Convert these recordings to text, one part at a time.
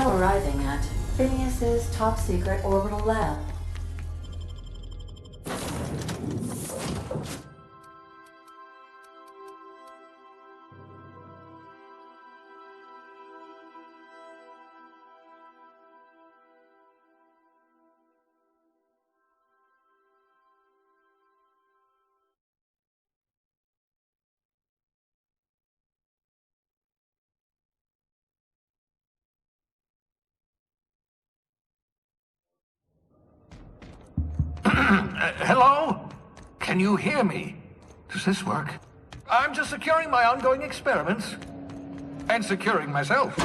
Now arriving at Phineas's top-secret orbital lab. Hello? Can you hear me? Does this work? I'm just securing my ongoing experiments. And securing myself.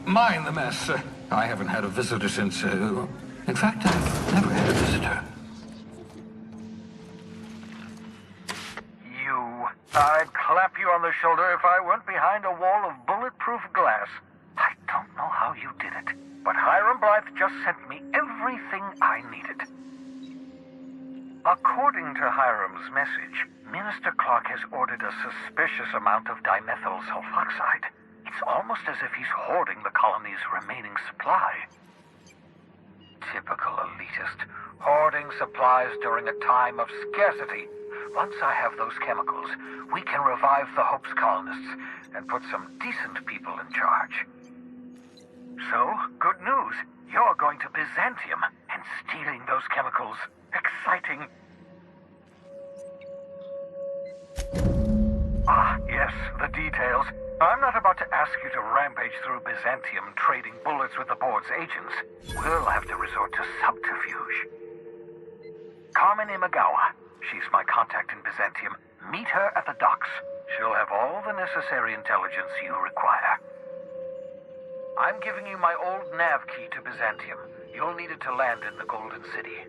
Mind the mess. I haven't had a visitor since, in fact, I've never had a visitor. I'd clap you on the shoulder if I weren't behind a wall of bulletproof glass. I don't know how you did it, but Hiram Blythe just sent me everything I needed. According to Hiram's message, Minister Clark has ordered a suspicious amount of dimethyl sulfoxide. It's almost as if he's hoarding the colony's remaining supply. Typical elitist, hoarding supplies during a time of scarcity. Once I have those chemicals, we can revive the Hope's colonists and put some decent people in charge. So, good news. You're going to Byzantium, and stealing those chemicals. Exciting. Ah, yes, the details. I'm not about to ask you to rampage through Byzantium trading bullets with the board's agents. We'll have to resort to subterfuge. Carmen Imagawa. She's my contact in Byzantium. Meet her at the docks. She'll have all the necessary intelligence you require. I'm giving you my old nav key to Byzantium. You'll need it to land in the Golden City.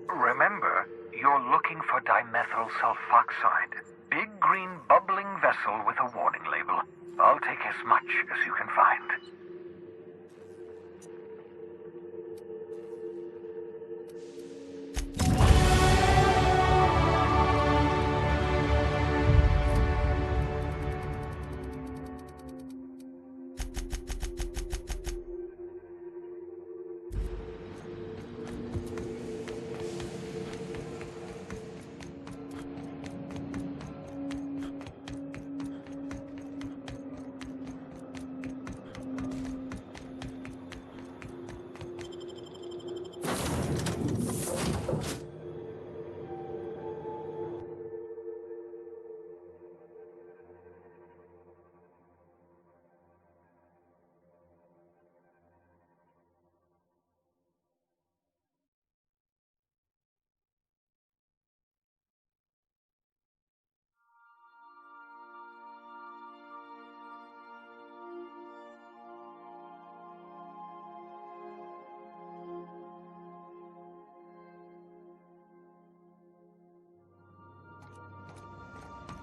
Remember, you're looking for dimethyl sulfoxide. Big green bubbling vessel with a warning label. I'll take as much as you can find.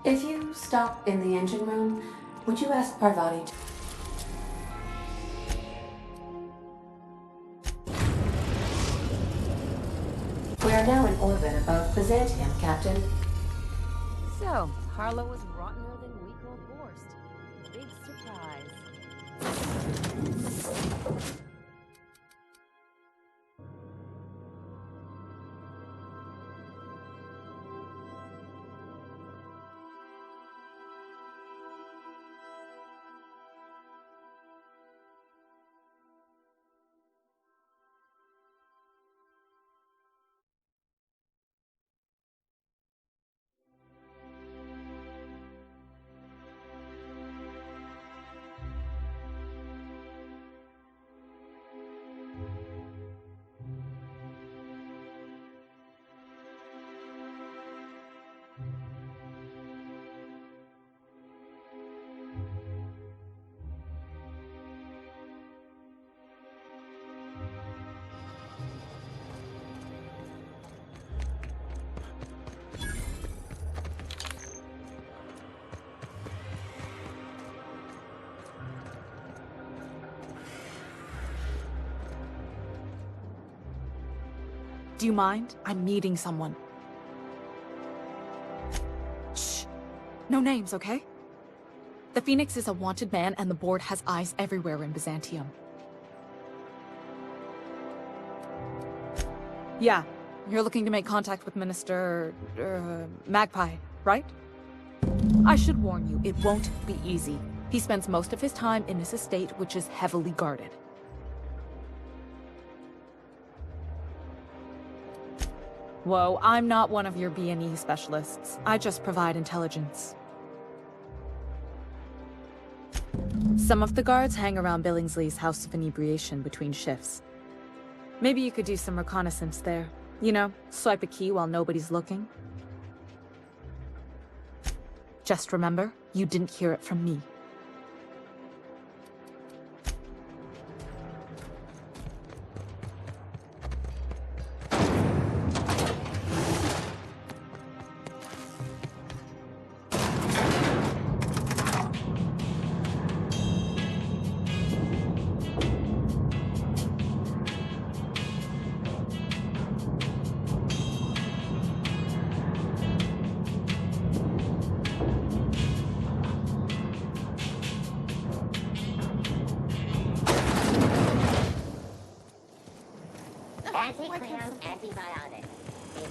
If you stop in the engine room, would you ask Parvati to... We are now in orbit above Byzantium, Captain. So, Harlow was rottener than week-old Borst. Big surprise. Do you mind? I'm meeting someone. Shh. No names, okay? The Phoenix is a wanted man, and the board has eyes everywhere in Byzantium. Yeah, you're looking to make contact with Minister... Magpie, right? I should warn you, it won't be easy. He spends most of his time in his estate, which is heavily guarded. Whoa, I'm not one of your B&E specialists. I just provide intelligence. Some of the guards hang around Billingsley's House of Inebriation between shifts. Maybe you could do some reconnaissance there. You know, swipe a key while nobody's looking. Just remember, you didn't hear it from me.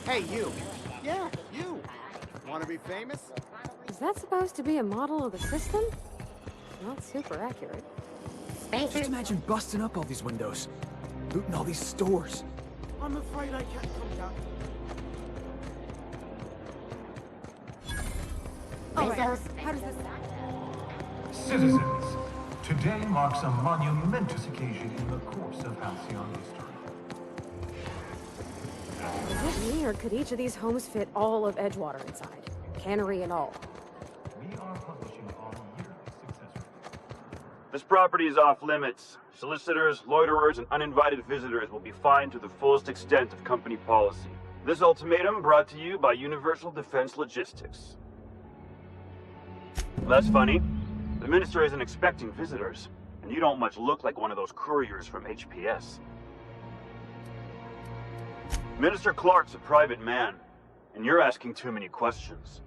Hey, you. Yeah, you. Want to be famous? Is that supposed to be a model of the system? Not super accurate. Just imagine busting up all these windows, looting all these stores. I'm afraid I can't come down. Alright, how does this... Citizens, today marks a monumentous occasion in the course of Halcyon history. Is it me, or could each of these homes fit all of Edgewater inside? Cannery and all. We are publishing our yearly success report. This property is off limits. Solicitors, loiterers, and uninvited visitors will be fined to the fullest extent of company policy. This ultimatum brought to you by Universal Defense Logistics. That's funny. The Minister isn't expecting visitors, and you don't much look like one of those couriers from HPS. Minister Clark's a private man, and you're asking too many questions.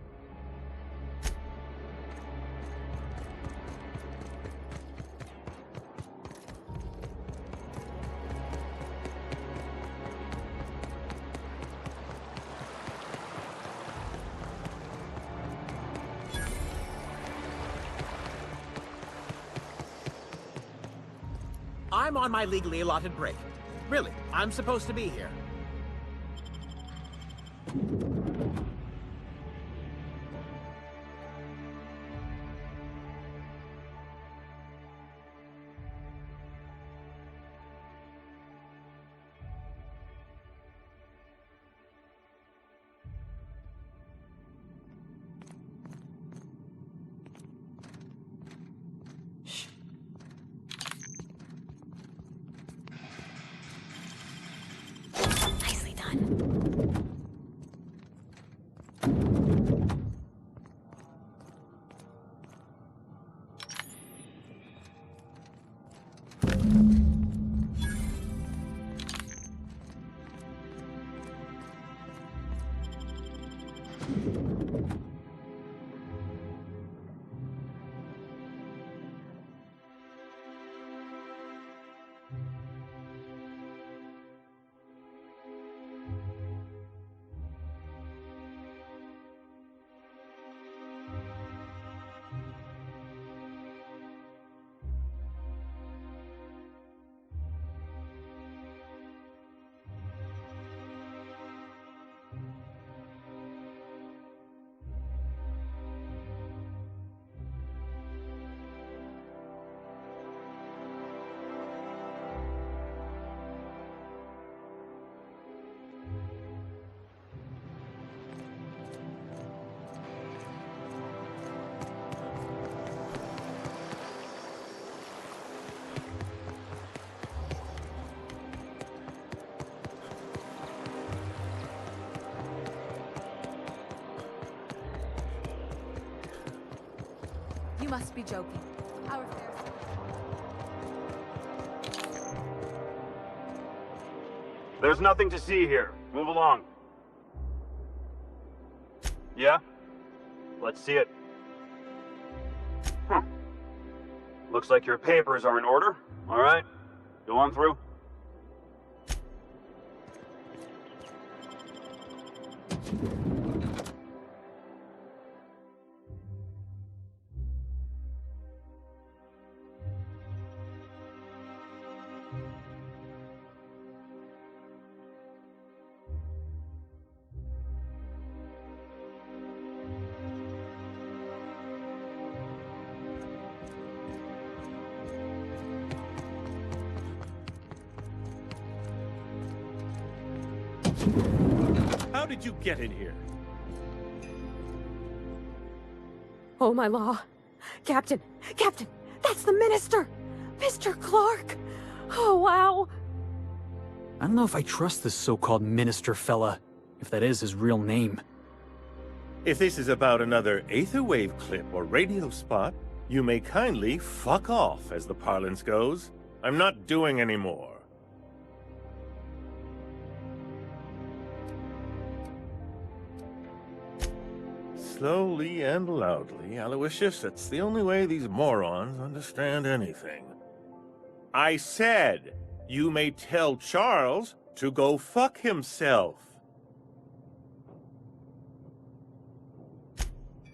I'm on my legally allotted break. Really, I'm supposed to be here. Nicely done. You must be joking. Our affairs... There's nothing to see here. Move along. Yeah? Let's see it. Looks like your papers are in order. All right, go on through. How did you get in here? Oh, my law. Captain! Captain! That's the minister! Mr. Clark! Oh, wow! I don't know if I trust this so-called minister fella, if that is his real name. If this is about another aetherwave clip or radio spot, you may kindly fuck off, as the parlance goes. I'm not doing any more. Slowly and loudly, Aloysius, that's the only way these morons understand anything. I said, you may tell Charles to go fuck himself.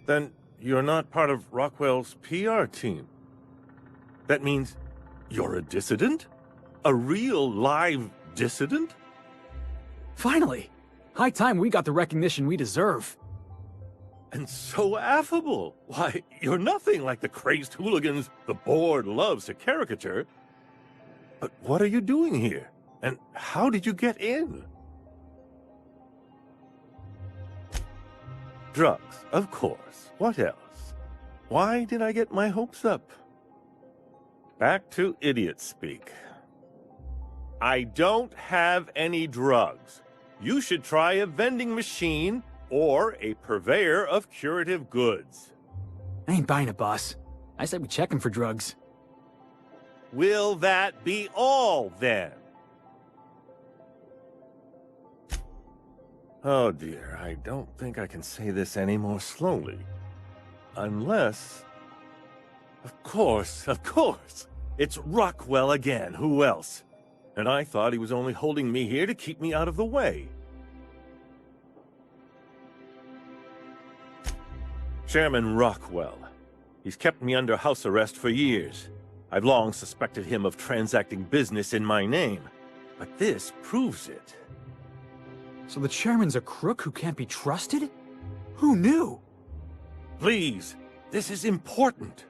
Then you're not part of Rockwell's PR team. That means you're a dissident? A real live dissident? Finally! High time we got the recognition we deserve. And so affable. Why, you're nothing like the crazed hooligans the board loves to caricature. But what are you doing here? And how did you get in? Drugs, of course. What else? Why did I get my hopes up? Back to idiot speak. I don't have any drugs. You should try a vending machine or a purveyor of curative goods. I ain't buying it, boss. I said we check him for drugs. Will that be all, then? Oh dear, I don't think I can say this any more slowly. Unless... Of course. It's Rockwell again, who else? And I thought he was only holding me here to keep me out of the way. Chairman Rockwell. He's kept me under house arrest for years. I've long suspected him of transacting business in my name, but this proves it. So the chairman's a crook who can't be trusted? Who knew? Please, this is important.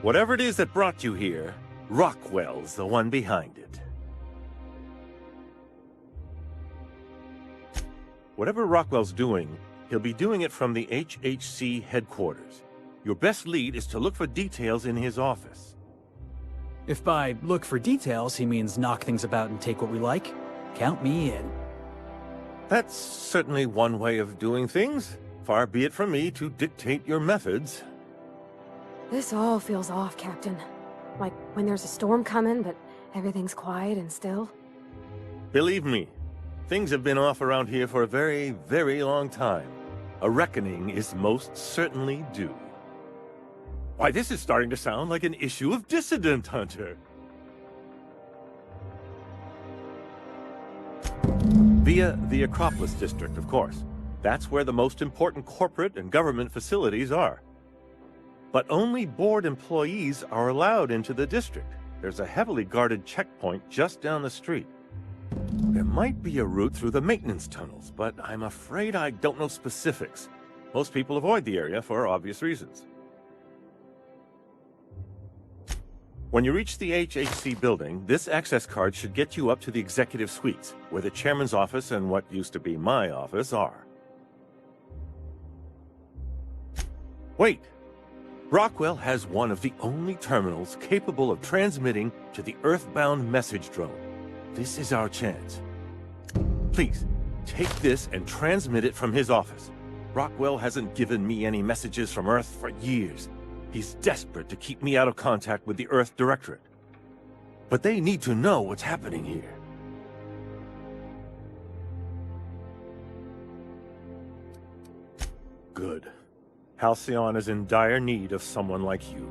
Whatever it is that brought you here, Rockwell's the one behind it. Whatever Rockwell's doing, he'll be doing it from the HHC headquarters. Your best lead is to look for details in his office. If by look for details he means knock things about and take what we like, count me in. That's certainly one way of doing things. Far be it from me to dictate your methods. This all feels off, Captain. Like when there's a storm coming, but everything's quiet and still. Believe me, things have been off around here for a very, very long time. A reckoning is most certainly due. Why, this is starting to sound like an issue of Dissident Hunter. Via the Acropolis District, of course. That's where the most important corporate and government facilities are. But only board employees are allowed into the district. There's a heavily guarded checkpoint just down the street. There might be a route through the maintenance tunnels, but I'm afraid I don't know specifics. Most people avoid the area for obvious reasons. When you reach the HHC building, this access card should get you up to the executive suites, where the chairman's office and what used to be my office are. Wait! Rockwell has one of the only terminals capable of transmitting to the Earthbound message drone. This is our chance. Please, take this and transmit it from his office. Rockwell hasn't given me any messages from Earth for years. He's desperate to keep me out of contact with the Earth Directorate. But they need to know what's happening here. Good. Halcyon is in dire need of someone like you.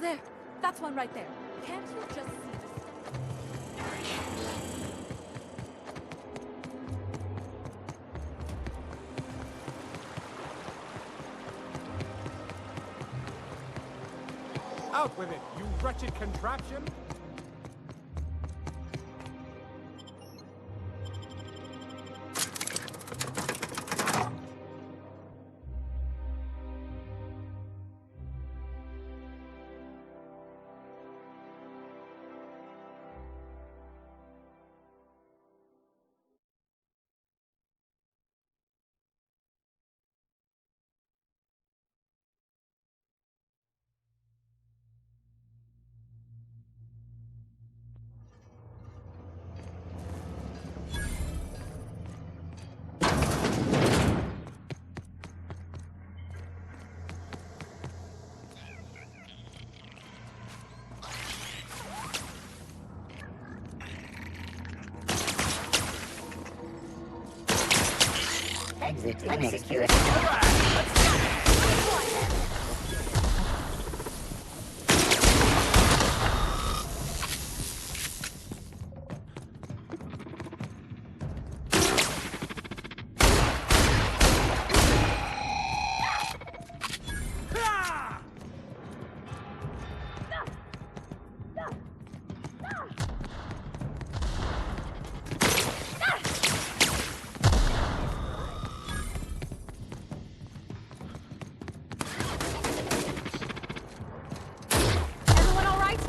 there. That's one right there. Can't you just see the... Out with it, you wretched contraption! Exit unsecured. Everyone all right?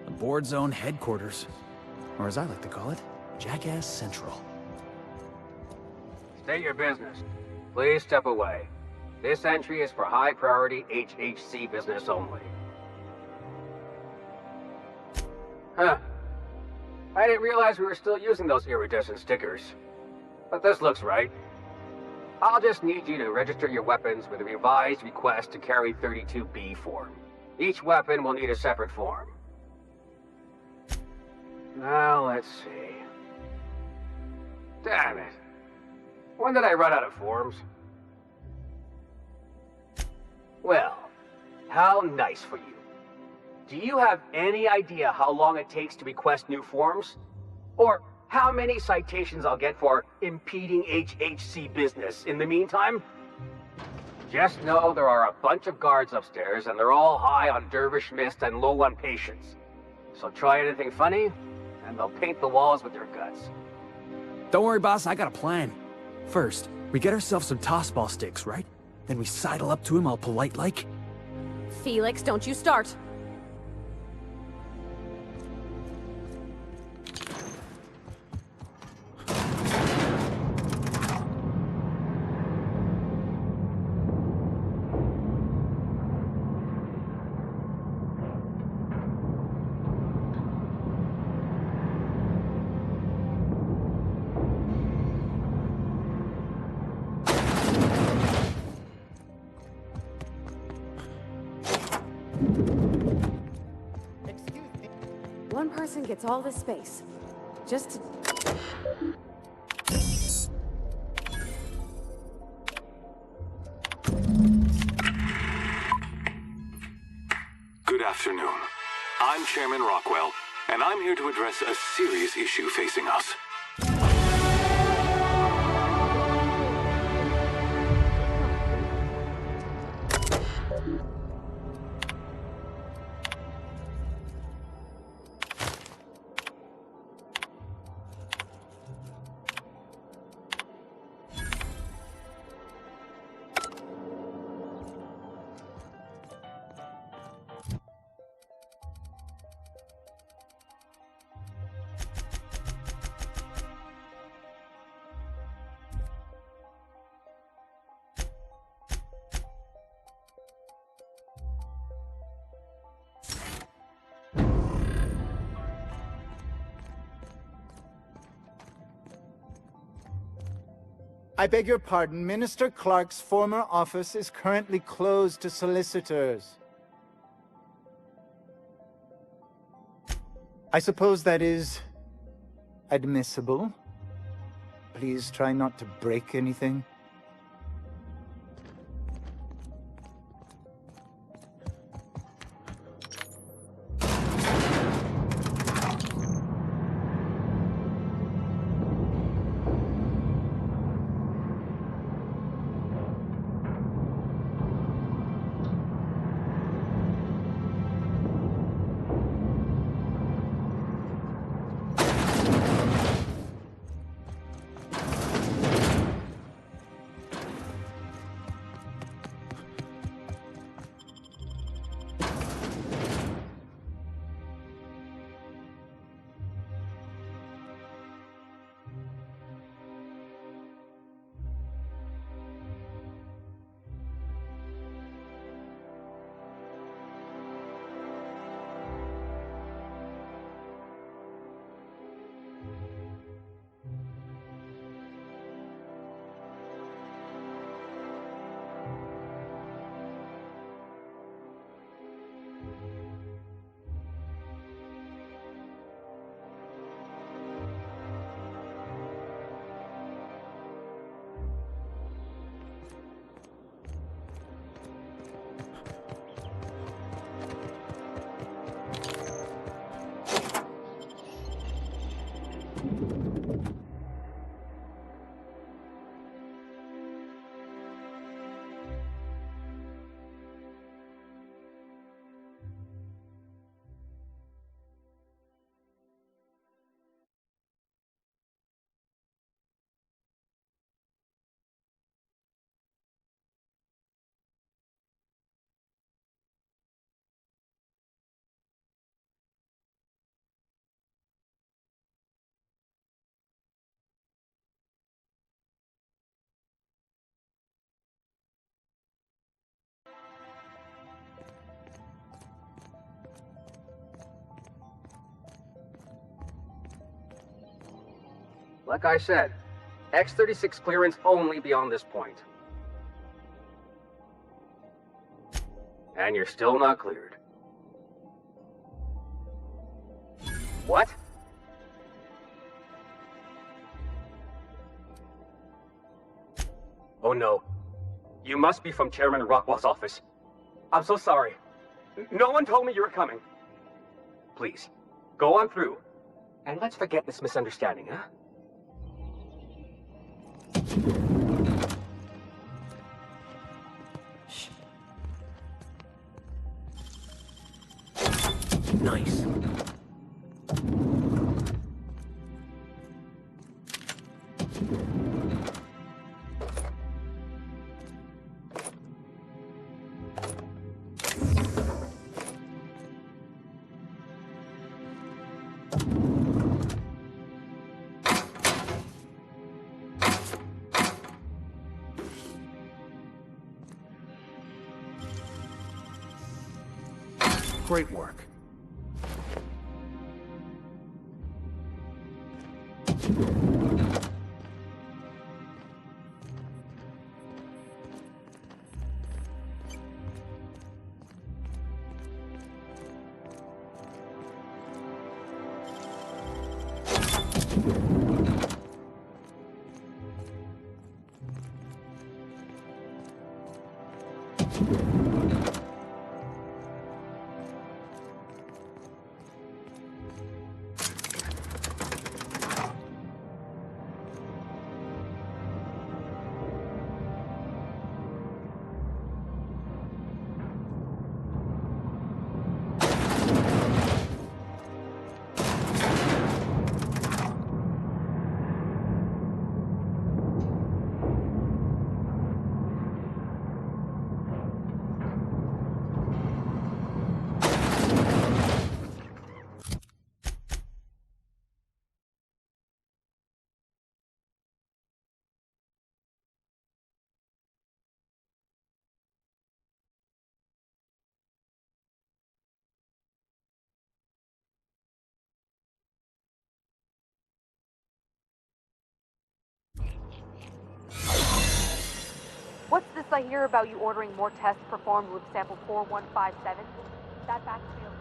The Board Zone headquarters. Or as I like to call it, Jackass Central. State your business. Please step away. This entry is for high-priority HHC business only. Huh. I didn't realize we were still using those iridescent stickers. But this looks right. I'll just need you to register your weapons with a revised request to carry 32B form. Each weapon will need a separate form. Now, let's see. Damn it. When did I run out of forms? Well, how nice for you. Do you have any idea how long it takes to request new forms? Or how many citations I'll get for impeding HHC business in the meantime? Just know there are a bunch of guards upstairs and they're all high on dervish mist and low on patience. So try anything funny, and they'll paint the walls with their guts. Don't worry, boss, I got a plan. First, we get ourselves some tossball sticks, right? Then we sidle up to him all polite-like. Felix, don't you start. one person gets all this space. Just to... Good afternoon. I'm Chairman Rockwell, and I'm here to address a serious issue facing us. I beg your pardon, Minister Clark's former office is currently closed to solicitors. I suppose that is admissible. Please try not to break anything. Like I said, X-36 clearance only beyond this point. And you're still not cleared. What? Oh no. You must be from Chairman Rockwell's office. I'm so sorry. No one told me you were coming. Please, go on through. And let's forget this misunderstanding, huh? Nice. Great work. What's this I hear about you ordering more tests performed with sample 4157? That backfield.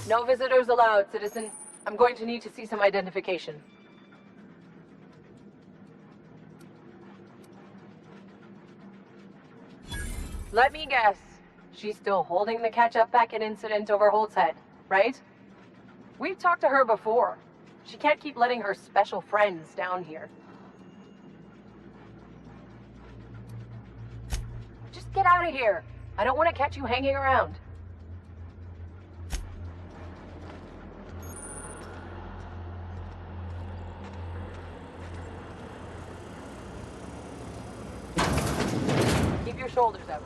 No visitors allowed, citizen. I'm going to need to see some identification. Let me guess. She's still holding the catch-up packet incident over Holt's head, right? We've talked to her before. She can't keep letting her special friends down here. Just get out of here. I don't want to catch you hanging around. Keep your shoulders out.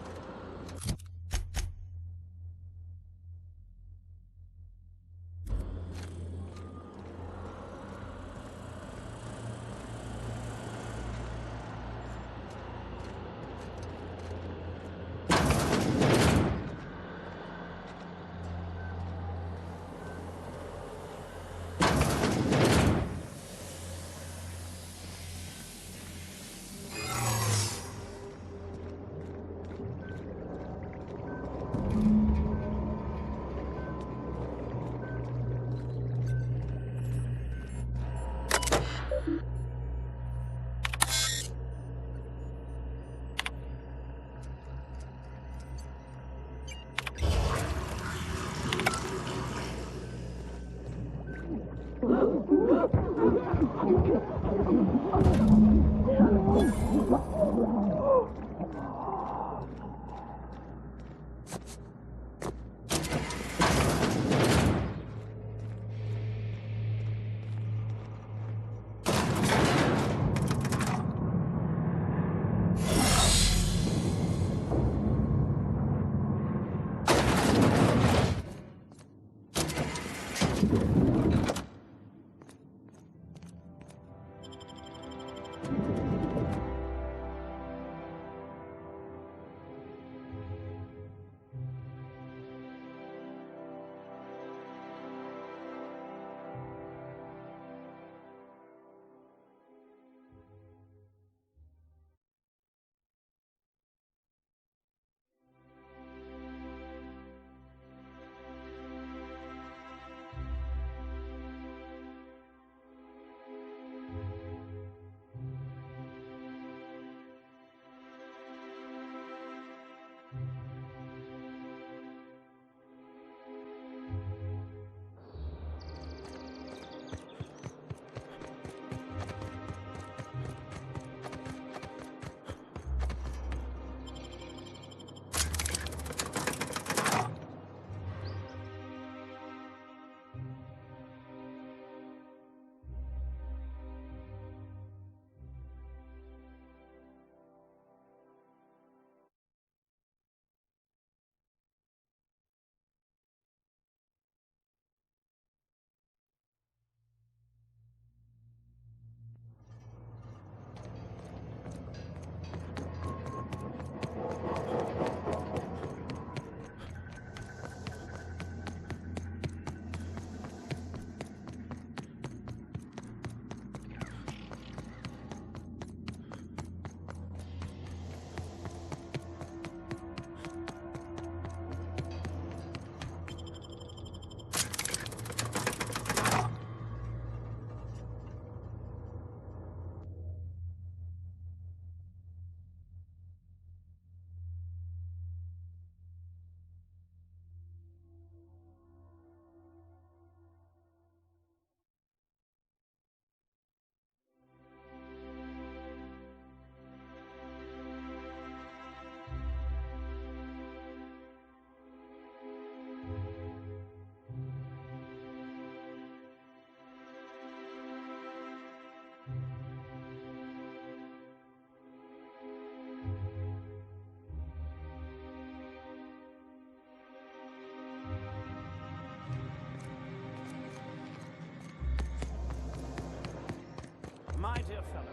here, fellow.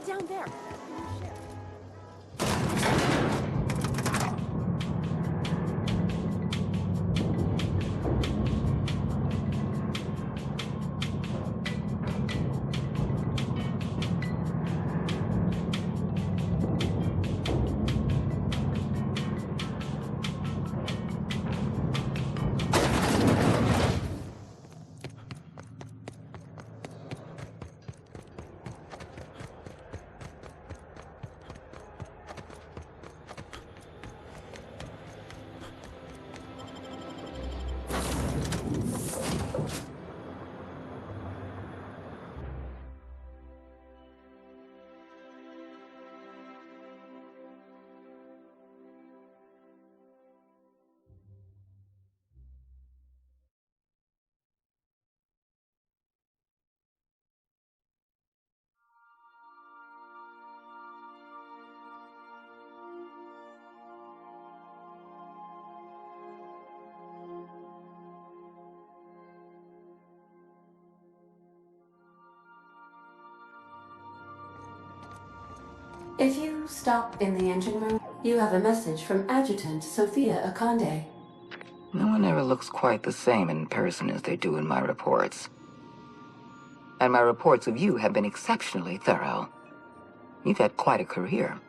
Down there. If you stop in the engine room, you have a message from Adjutant Sophia Akande. No one ever looks quite the same in person as they do in my reports. And my reports of you have been exceptionally thorough. You've had quite a career.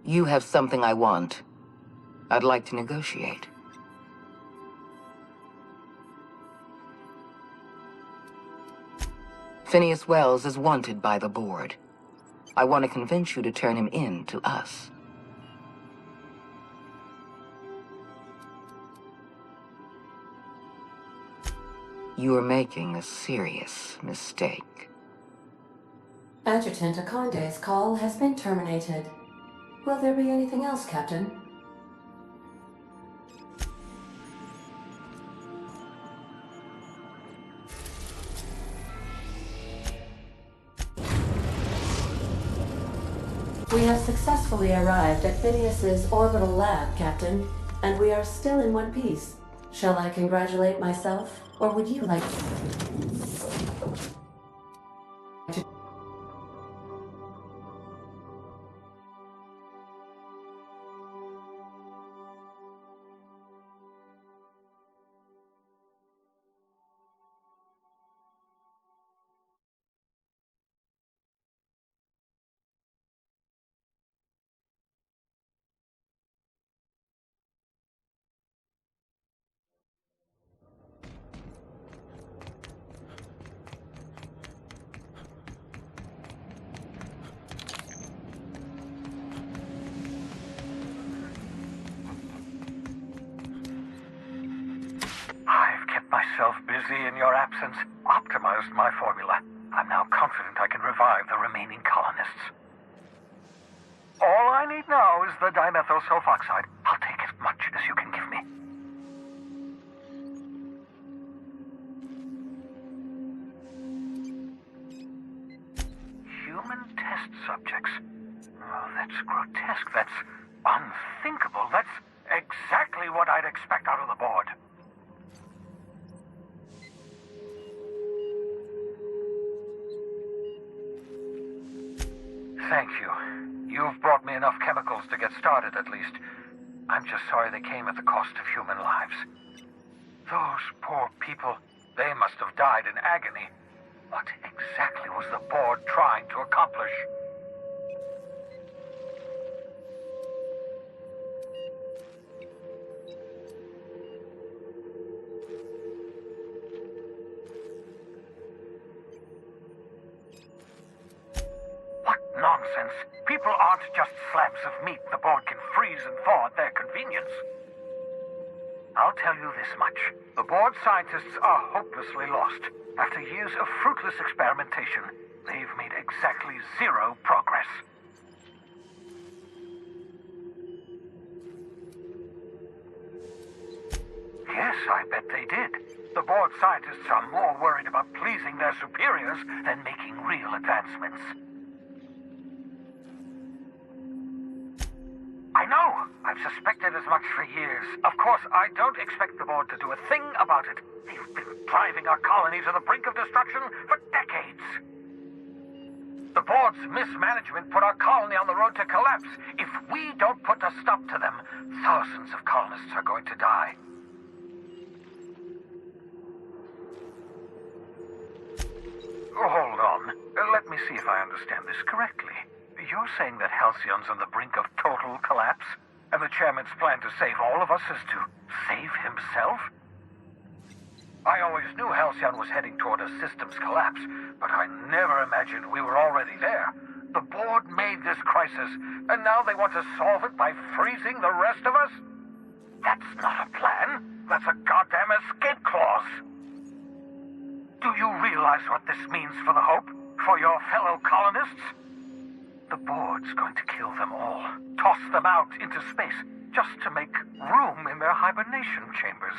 You have something I want. I'd like to negotiate. Phineas Wells is wanted by the board. I want to convince you to turn him in to us. You are making a serious mistake. Adjutant Akande's call has been terminated. Will there be anything else, Captain? We have successfully arrived at Phineas's orbital lab, Captain, and we are still in one piece. Shall I congratulate myself, or would you like to... Myself busy in your absence, optimized my formula. I'm now confident I can revive the remaining colonists. All I need now is the dimethyl sulfoxide. I'll take as much as you can give me. Human test subjects. Oh, that's grotesque. That's unthinkable. That's exactly what I'd expect out of the board. Thank you. You've brought me enough chemicals to get started, at least. I'm just sorry they came at the cost of human lives. Those poor people, they must have died in agony. What exactly was the board trying to accomplish? Nonsense. People aren't just slabs of meat the board can freeze and thaw at their convenience. I'll tell you this much. The board scientists are hopelessly lost. After years of fruitless experimentation, they've made exactly zero progress. Yes, I bet they did. The board scientists are more worried about pleasing their superiors than making real advancements. I know! I've suspected as much for years. Of course, I don't expect the board to do a thing about it. They've been driving our colony to the brink of destruction for decades. The board's mismanagement put our colony on the road to collapse. If we don't put a stop to them, thousands of colonists are going to die. Hold on. Let me see if I understand this correctly. You're saying that Halcyon's on the brink of total collapse? And the chairman's plan to save all of us is to save himself? I always knew Halcyon was heading toward a systems collapse, but I never imagined we were already there. The board made this crisis, and now they want to solve it by freezing the rest of us? That's not a plan. That's a goddamn escape clause. Do you realize what this means for the Hope? For your fellow colonists? The board's going to kill them all. Toss them out into space, just to make room in their hibernation chambers.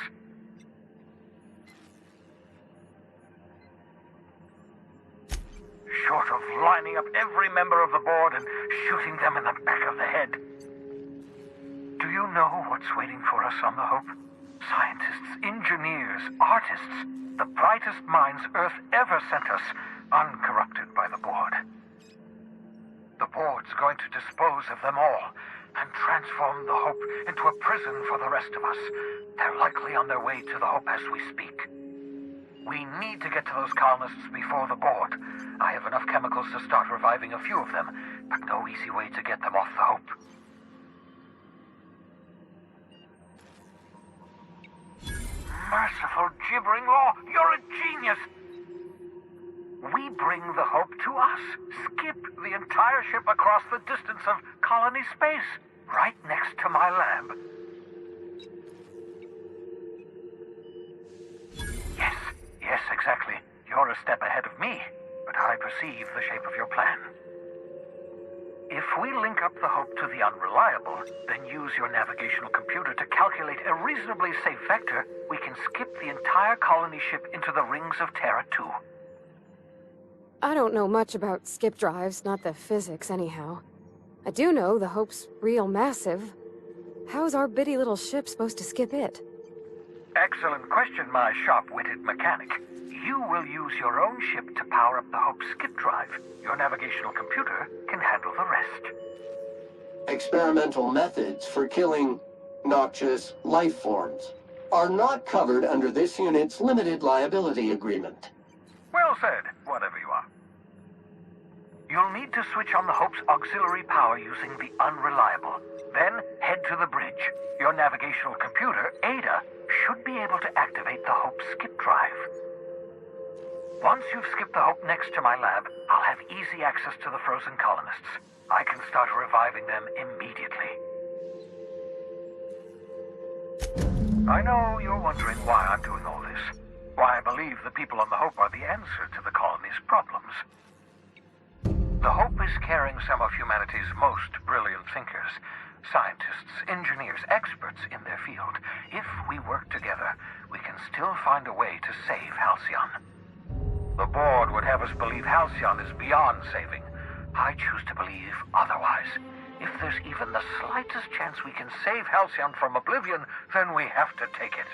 Short of lining up every member of the board and shooting them in the back of the head. Do you know what's waiting for us on the Hope? Scientists, engineers, artists, the brightest minds Earth ever sent us, uncorrupted by the board. The board's going to dispose of them all and transform the Hope into a prison for the rest of us. They're likely on their way to the Hope as we speak. We need to get to those colonists before the board. I have enough chemicals to start reviving a few of them, but no easy way to get them off the Hope. Merciful gibbering law, you're a genius! We bring the Hope to us. Skip the entire ship across the distance of colony space, right next to my lab. Yes, exactly. You're a step ahead of me, but I perceive the shape of your plan. If we link up the Hope to the Unreliable, then use your navigational computer to calculate a reasonably safe vector, we can skip the entire colony ship into the rings of Terra 2. I don't know much about skip drives, not the physics anyhow. I do know the Hope's real massive. How's our bitty little ship supposed to skip it? Excellent question, my sharp-witted mechanic. You will use your own ship to power up the Hope's skip drive. Your navigational computer can handle the rest. Experimental methods for killing noxious life forms are not covered under this unit's limited liability agreement. Well said, whatever you are. You'll need to switch on the Hope's auxiliary power using the Unreliable. Then head to the bridge. Your navigational computer, Ada, should be able to activate the Hope's skip drive. Once you've skipped the Hope next to my lab, I'll have easy access to the frozen colonists. I can start reviving them immediately. I know you're wondering why I'm doing all this. Why I believe the people on the Hope are the answer to the colony's problems. The Hope is carrying some of humanity's most brilliant thinkers. Scientists, engineers, experts in their field. If we work together, we can still find a way to save Halcyon. The board would have us believe Halcyon is beyond saving. I choose to believe otherwise. If there's even the slightest chance we can save Halcyon from oblivion, then we have to take it.